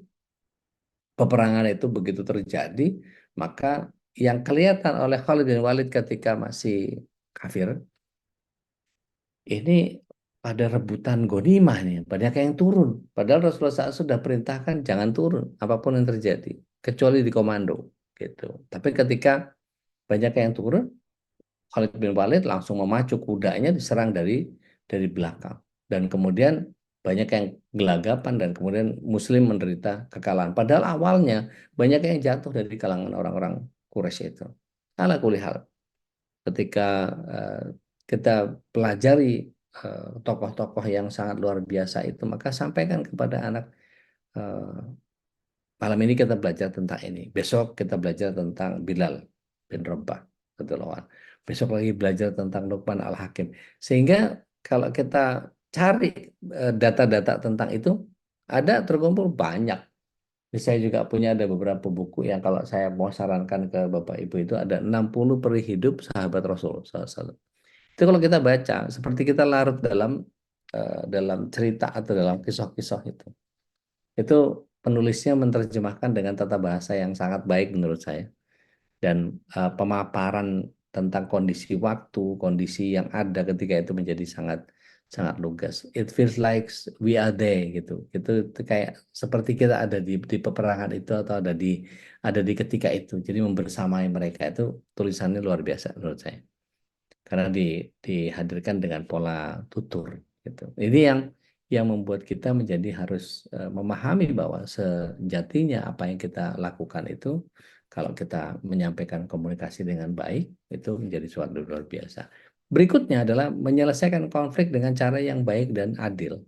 peperangan itu begitu terjadi, maka yang kelihatan oleh Khalid bin Walid ketika masih kafir, ini ada rebutan ghanimah nih, banyak yang turun. Padahal Rasulullah SAW sudah perintahkan jangan turun, apapun yang terjadi, kecuali di komando gitu. Tapi ketika banyak yang turun, Khalid bin Walid langsung memacu kudanya diserang dari belakang dan kemudian banyak yang gelagapan dan kemudian Muslim menderita kekalahan. Padahal awalnya banyak yang jatuh dari kalangan orang-orang Quraisy itu. Ala kulihal ketika eh, kita pelajari tokoh-tokoh yang sangat luar biasa itu maka sampaikan kepada anak eh, malam ini kita belajar tentang ini, besok kita belajar tentang Bilal bin Rabah radhiyallahu anhu. Besok lagi belajar tentang Luqman Al-Hakim. Sehingga kalau kita cari data-data tentang itu ada terkumpul banyak. Saya juga punya ada beberapa buku yang kalau saya mau sarankan ke Bapak Ibu itu ada 60 peri hidup sahabat Rasul SAW. Itu kalau kita baca seperti kita larut dalam cerita atau dalam kisah-kisah itu. Itu penulisnya menerjemahkan dengan tata bahasa yang sangat baik menurut saya dan pemaparan tentang kondisi waktu, kondisi yang ada ketika itu menjadi sangat sangat lugas. It feels like we are there gitu. Itu kayak seperti kita ada di peperangan itu atau ada di ketika itu. Jadi membersamai mereka itu tulisannya luar biasa menurut saya. Karena dihadirkan dengan pola tutur gitu. Ini yang membuat kita menjadi harus memahami bahwa sejatinya apa yang kita lakukan itu kalau kita menyampaikan komunikasi dengan baik itu menjadi suatu luar biasa. Berikutnya adalah menyelesaikan konflik dengan cara yang baik dan adil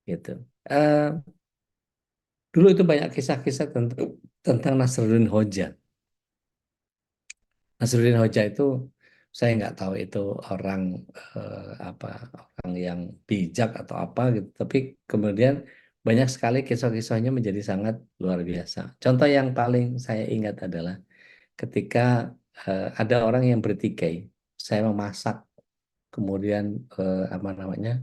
gitu. Eh, Dulu itu banyak kisah-kisah tentang Nasruddin Hoja. Nasruddin Hoja itu saya nggak tahu itu orang apa orang yang bijak atau apa gitu. Tapi kemudian banyak sekali kisah-kisahnya menjadi sangat luar biasa. Contoh yang paling saya ingat adalah ketika ada orang yang bertikai, saya memasak, kemudian apa namanya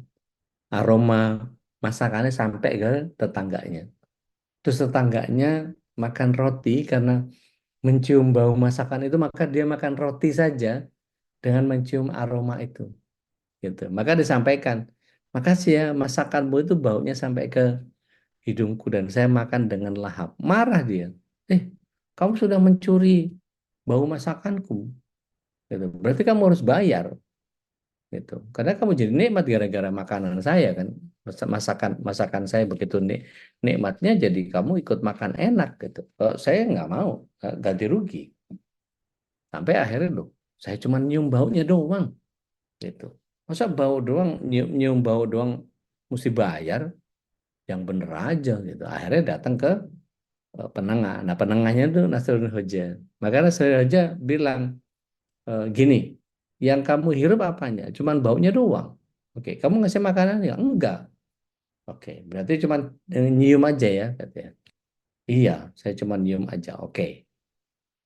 aroma masakannya sampai ke tetangganya. Terus tetangganya makan roti karena mencium bau masakan itu maka dia makan roti saja dengan mencium aroma itu gitu. Maka disampaikan, makasih ya masakanmu itu baunya sampai ke hidungku dan saya makan dengan lahap. Marah dia. Kamu sudah mencuri bau masakanku gitu. Berarti kamu harus bayar gitu. Karena kamu jadi nikmat gara-gara makanan saya kan. Masakan masakan saya begitu nikmatnya jadi kamu ikut makan enak gitu. Kalau saya nggak mau, ganti rugi. Sampai akhirnya loh, saya cuma nyium baunya doang gitu. Masa bau doang, nyium bau doang mesti bayar, yang bener aja gitu. Akhirnya datang ke penengah. Nah penengahnya itu Nasruddin Hoja. Maka Nasruddin Hoja bilang gini, yang kamu hirup apanya? Cuman baunya doang. Oke, kamu ngasih makanan ya? Enggak. Oke, berarti cuman nyium aja ya, katanya. Iya, saya cuma nyium aja. Oke.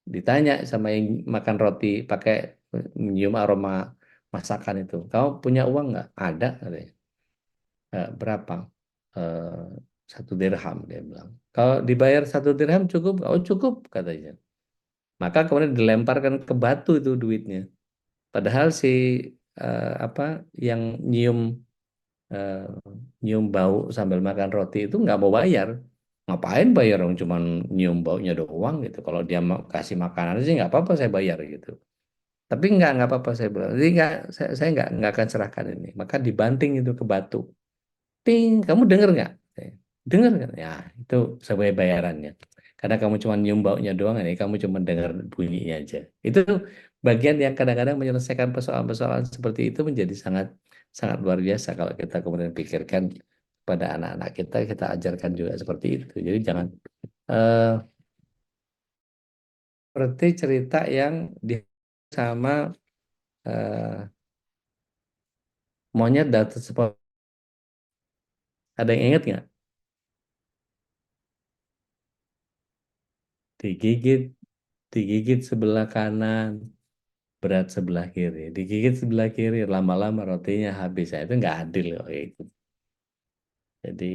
Ditanya sama yang makan roti pakai nyium aroma masakan itu. Kamu punya uang nggak? Ada, katanya. Berapa? Eh, 1 dirham dia bilang. Kalau dibayar 1 dirham cukup? Oh cukup katanya. Maka kemudian dilemparkan ke batu itu duitnya. Padahal si apa yang nyium eh, nyium bau sambil makan roti itu nggak mau bayar. Ngapain bayar dong? Cuman nyium baunya doang gitu. Kalau dia mau kasih makanan sih nggak apa-apa saya bayar gitu. Tapi nggak apa-apa saya bilang. Jadi nggak, saya nggak akan serahkan ini. Maka dibanting itu ke batu. Ping, kamu denger nggak? Dengar kan? Ya, itu sebagai bayarannya. Karena kamu cuma nyium baunya doang, ini kamu cuma dengar bunyinya aja. Itu bagian yang kadang-kadang menyelesaikan persoalan-persoalan seperti itu menjadi sangat sangat luar biasa kalau kita kemudian pikirkan pada anak-anak kita ajarkan juga seperti itu. Jadi jangan eh, seperti cerita yang di sama eh, monyet data seperti ada yang ingat nggak? Digigit, digigit sebelah kanan, berat sebelah kiri. Digigit sebelah kiri, lama-lama rotinya habis. Nah, itu nggak adil loh kayak gitu. Jadi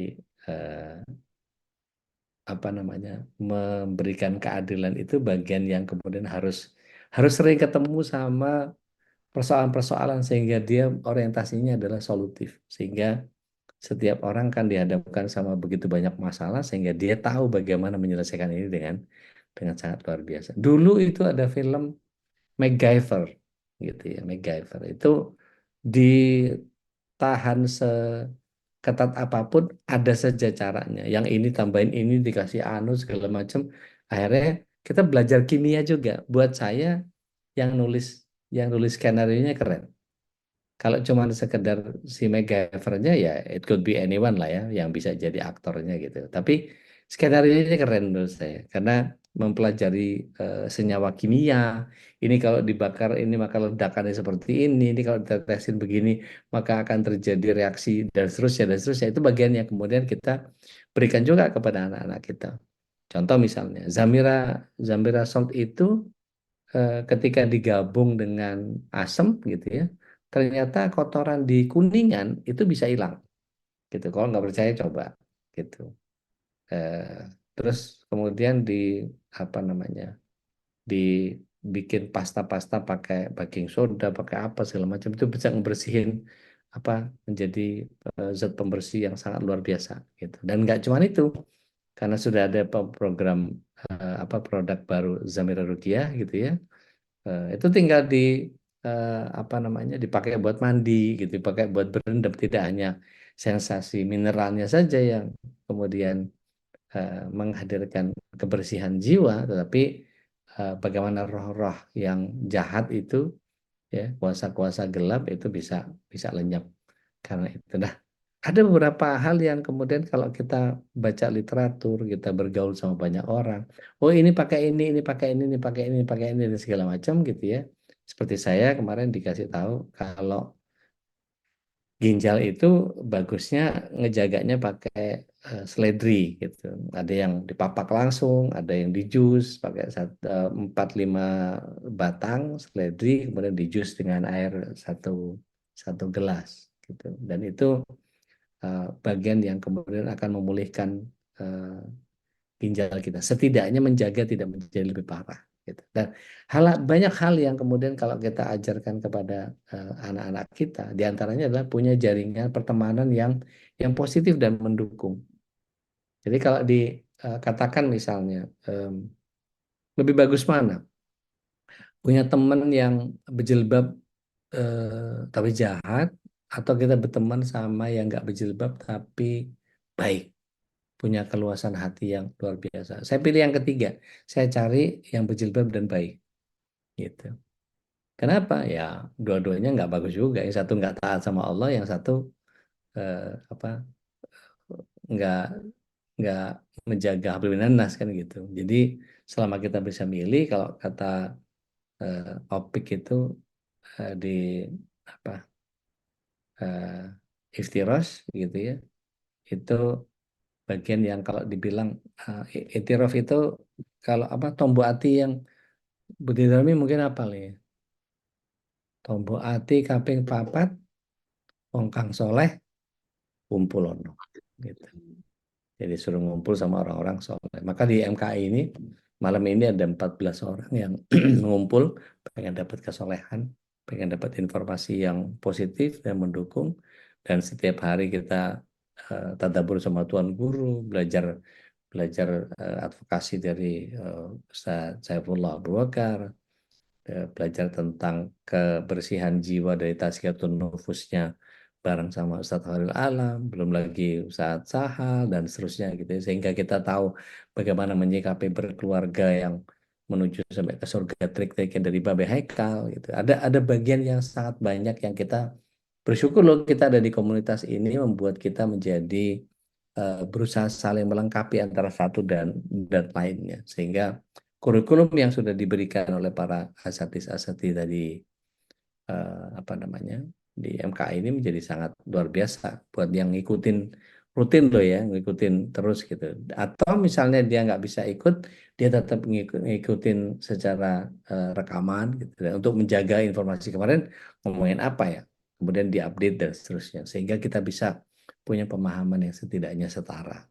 apa namanya memberikan keadilan itu bagian yang kemudian harus harus sering ketemu sama persoalan-persoalan sehingga dia orientasinya adalah solutif. Sehingga setiap orang kan dihadapkan sama begitu banyak masalah sehingga dia tahu bagaimana menyelesaikan ini dengan sangat luar biasa. Dulu itu ada film MacGyver gitu ya, MacGyver itu ditahan seketat apapun ada saja caranya. Yang ini tambahin ini dikasih anu segala macam. Akhirnya kita belajar kimia juga. Buat saya yang nulis skenario-nya keren. Kalau cuma sekedar si MacGyver-nya ya it could be anyone lah ya yang bisa jadi aktornya gitu. Tapi Skenario-nya keren menurut saya karena mempelajari senyawa kimia. Ini kalau dibakar ini maka ledakannya seperti ini kalau ditetesin begini maka akan terjadi reaksi dan seterusnya dan seterusnya. Itu bagian yang kemudian kita berikan juga kepada anak-anak kita. Contoh misalnya Zamira Zamira salt itu ketika digabung dengan asam gitu ya, ternyata kotoran di kuningan itu bisa hilang gitu. Kalau nggak percaya coba gitu. Eh, Terus kemudian di apa namanya dibikin pasta-pasta pakai baking soda, pakai apa segala macam itu bisa ngebersihin apa menjadi zat pembersih yang sangat luar biasa gitu. Dan nggak cuma itu, karena sudah ada program apa produk baru Zamira Rukiah gitu ya. Itu tinggal di apa namanya dipakai buat mandi gitu, dipakai buat berendam tidak hanya sensasi mineralnya saja yang kemudian menghadirkan kebersihan jiwa, tetapi bagaimana roh-roh yang jahat itu ya kuasa-kuasa gelap itu bisa bisa lenyap karena itu. Nah, ada beberapa hal yang kemudian kalau kita baca literatur, kita bergaul sama banyak orang, oh ini pakai ini pakai ini, pakai ini dan segala macam gitu ya. Seperti saya kemarin dikasih tahu kalau ginjal itu bagusnya ngejaganya pakai seledri gitu. Ada yang dipapak langsung, ada yang di jus pakai 4-5 batang seledri, kemudian di jus dengan air satu satu gelas gitu. Dan itu bagian yang kemudian akan memulihkan eh, ginjal kita. Setidaknya menjaga tidak menjadi lebih parah. Gitu. Dan banyak hal yang kemudian kalau kita ajarkan kepada anak-anak kita, diantaranya adalah punya jaringan pertemanan yang positif dan mendukung. Jadi kalau dikatakan misalnya lebih bagus mana? Punya teman yang berjilbab tapi jahat, atau kita berteman sama yang nggak berjilbab tapi baik, punya keluasan hati yang luar biasa. Saya pilih yang ketiga. Saya cari yang berjilbab dan baik, gitu. Kenapa? Ya, dua-duanya nggak bagus juga. Yang satu nggak taat sama Allah, yang satu eh, apa nggak nggak menjaga hablum minan nas kan gitu. Jadi selama kita bisa milih, kalau kata Opik itu di apa iftiros gitu ya, itu bagian yang kalau dibilang itiraf itu kalau apa tombok hati yang Budidami mungkin apa nih? Tombok ati kaping papat, wong kang soleh kumpul ono. Gitu. Jadi suruh ngumpul sama orang-orang soleh. Maka di MKI ini malam ini ada 14 orang yang ngumpul pengen dapat kesolehan, pengen dapat informasi yang positif dan mendukung. Dan setiap hari kita tadabbur sama Tuan Guru, belajar belajar advokasi dari Ustaz Saifullah Abu Bakar, belajar tentang kebersihan jiwa dari tazkiyatun nufusnya bareng sama Ustadz Khalil Alam, belum lagi Ustadz Sahal dan seterusnya gitu ya. Sehingga kita tahu bagaimana menyikapi berkeluarga yang menuju sampai ke surga trik-triknya dari Babe Haikal gitu. Ada bagian yang sangat banyak yang kita bersyukur loh kita ada di komunitas ini membuat kita menjadi berusaha saling melengkapi antara satu dan lainnya sehingga kurikulum yang sudah diberikan oleh para asatidz tadi apa namanya di MKI ini menjadi sangat luar biasa buat yang ngikutin rutin loh ya, ngikutin terus gitu. Atau misalnya dia nggak bisa ikut, dia tetap ngikutin secara rekaman gitu. Dan untuk menjaga informasi kemarin ngomongin apa ya, kemudian diupdate dan seterusnya, sehingga kita bisa punya pemahaman yang setidaknya setara.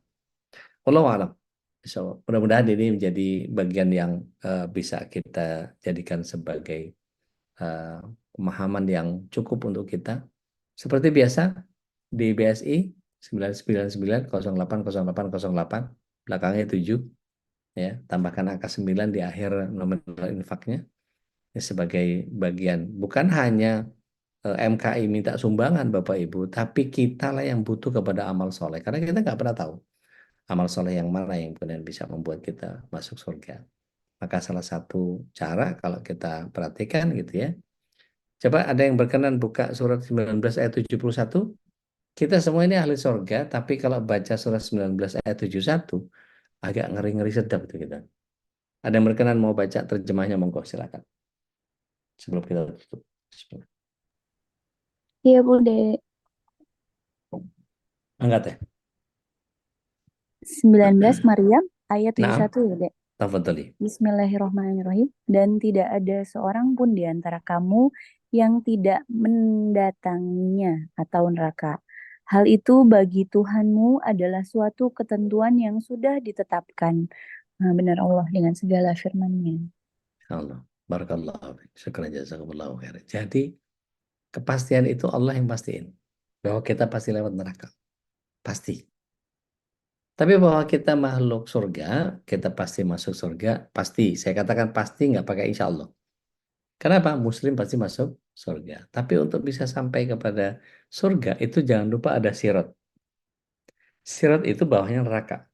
Wallahu alam. So, mudah-mudahan ini menjadi bagian yang bisa kita jadikan sebagai eh, pemahaman yang cukup untuk kita. Seperti biasa di BSI 999 08 08 08 belakangnya 7 ya, tambahkan angka 9 di akhir nominal infaknya ya, sebagai bagian bukan hanya MKI minta sumbangan Bapak Ibu, tapi kita lah yang butuh kepada amal soleh karena kita nggak pernah tahu amal soleh yang mana yang benar bisa membuat kita masuk surga. Maka salah satu cara kalau kita perhatikan gitu ya, coba ada yang berkenan buka surat 19 ayat 71. Kita semua ini ahli surga, tapi kalau baca surat 19 ayat 71, agak ngeri-ngeri sedap itu kita. Ada yang berkenan mau baca terjemahnya, monggo silakan. Sebelum kita tutup. Bismillah. Iya, Bude. Angkat ya. 19 Maryam ayat Nah, 71 ya, Dek. tafadhali. Bismillahirrahmanirrahim. Dan tidak ada seorang pun di antara kamu yang tidak mendatanginya atau neraka. Hal itu bagi Tuhanmu adalah suatu ketentuan yang sudah ditetapkan. Nah, benar Allah dengan segala firman-Nya. Allah. Barakallahu fiik. Syukran jazakumullahu khairan. Jadi kepastian itu Allah yang pastiin bahwa kita pasti lewat neraka. Pasti. Tapi bahwa kita makhluk surga, kita pasti masuk surga, pasti. Saya katakan pasti nggak pakai insya Allah. Kenapa? Muslim pasti masuk surga. Tapi untuk bisa sampai kepada surga itu jangan lupa ada sirat. Sirat itu bawahnya neraka.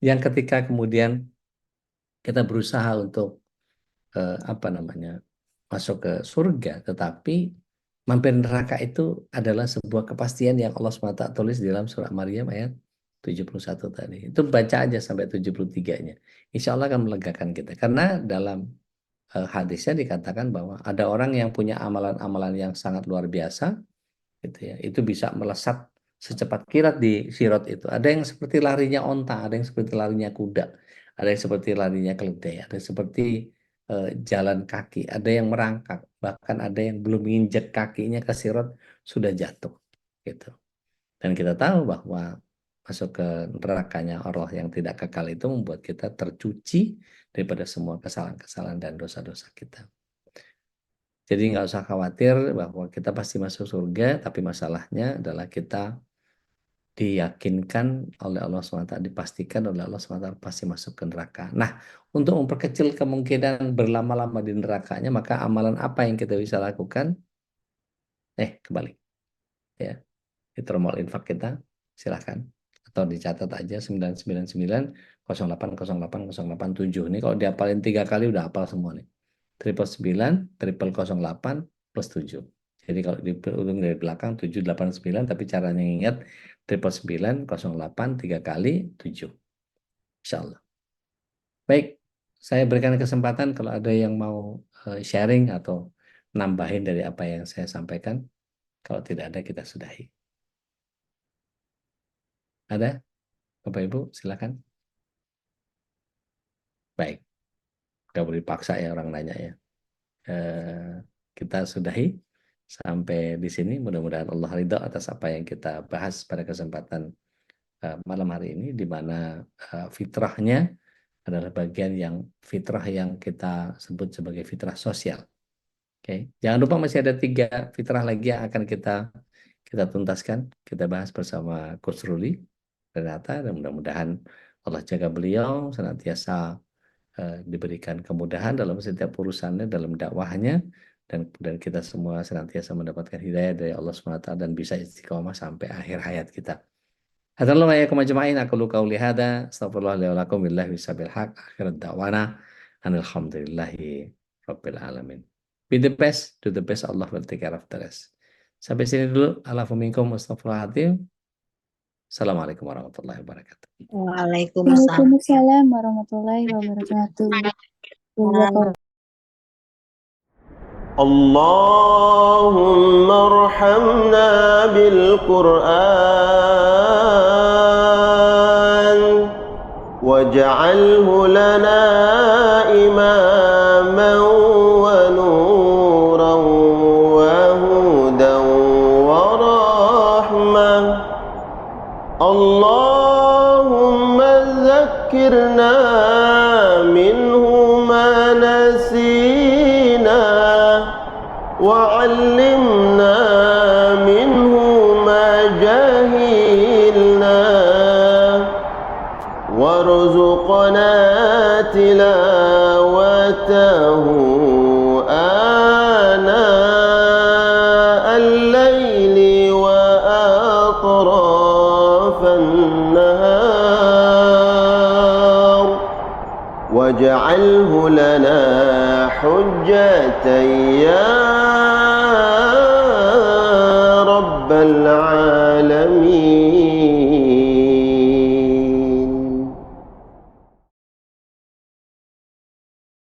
Yang ketika kemudian kita berusaha untuk apa namanya masuk ke surga, tetapi mampir neraka itu adalah sebuah kepastian yang Allah SWT tulis di dalam surah Maryam ayat 71 tadi. Itu baca aja sampai 73-nya. Insya Allah akan melegakan kita. Karena dalam hadisnya dikatakan bahwa ada orang yang punya amalan-amalan yang sangat luar biasa, gitu ya. Itu bisa melesat secepat kilat di sirat itu. Ada yang seperti larinya onta, ada yang seperti larinya kuda, ada yang seperti larinya keledai, ada yang seperti jalan kaki, ada yang merangkak, bahkan ada yang belum menginjak kakinya ke sirat sudah jatuh, gitu. Dan kita tahu bahwa masuk ke nerakanya Allah yang tidak kekal itu membuat kita tercuci daripada semua kesalahan-kesalahan dan dosa-dosa kita. Jadi nggak usah khawatir bahwa kita pasti masuk surga, tapi masalahnya adalah kita diyakinkan oleh Allah SWT, dipastikan oleh Allah SWT pasti masuk ke neraka. Nah, untuk memperkecil kemungkinan berlama-lama di nerakanya, maka amalan apa yang kita bisa lakukan? Kembali. Ya, itu nomor infak kita, silahkan. Atau dicatat aja 999 0808 Ini kalau diapalin 3 kali udah hafal semua nih. 999 plus 7. Jadi kalau dihitung dari belakang 789, tapi caranya ingat 999 3 kali 7. Insya Allah. Baik, saya berikan kesempatan kalau ada yang mau sharing atau nambahin dari apa yang saya sampaikan. Kalau tidak ada, kita sudahi. Ada? Bapak Ibu, silakan. Baik, nggak boleh dipaksa ya orang nanya ya. Kita sudahi sampai di sini. Mudah-mudahan Allah ridha atas apa yang kita bahas pada kesempatan malam hari ini, di mana fitrahnya adalah bagian yang fitrah yang kita sebut sebagai fitrah sosial. Oke, jangan lupa masih ada 3 fitrah lagi yang akan kita tuntaskan, kita bahas bersama Coach Ruli Renata, dan mudah-mudahan Allah jaga beliau senantiasa diberikan kemudahan dalam setiap urusannya, dalam dakwahnya, dan kita semua senantiasa mendapatkan hidayah dari Allah SWT dan bisa istiqomah sampai akhir hayat kita. Hadanallahu wa iyyakum ajma'in. Aku qauli hadza, astaghfirullah li wa lakum billahi wasabil haq. Akhirat da'wana alhamdulillahi rabbil alamin. Be the best, do the best, Allah will take care of the rest. Sampai sini dulu. Alafu minkum astagfirullahaladzim. Assalamualaikum warahmatullahi wabarakatuh. Waalaikumsalam. Waalaikumsalam warahmatullahi wabarakatuh. Jazakallah. اللهم ارحمنا بالقرآن واجعله لنا إماما ونورا وهدى ورحمة. اللهم ذكرنا منه ما نسينا وعلمنا منه ما جهلنا وارزقنا تلاوته آناء الليل وأطراف النهار واجعله لنا حجة يا رب العالمين.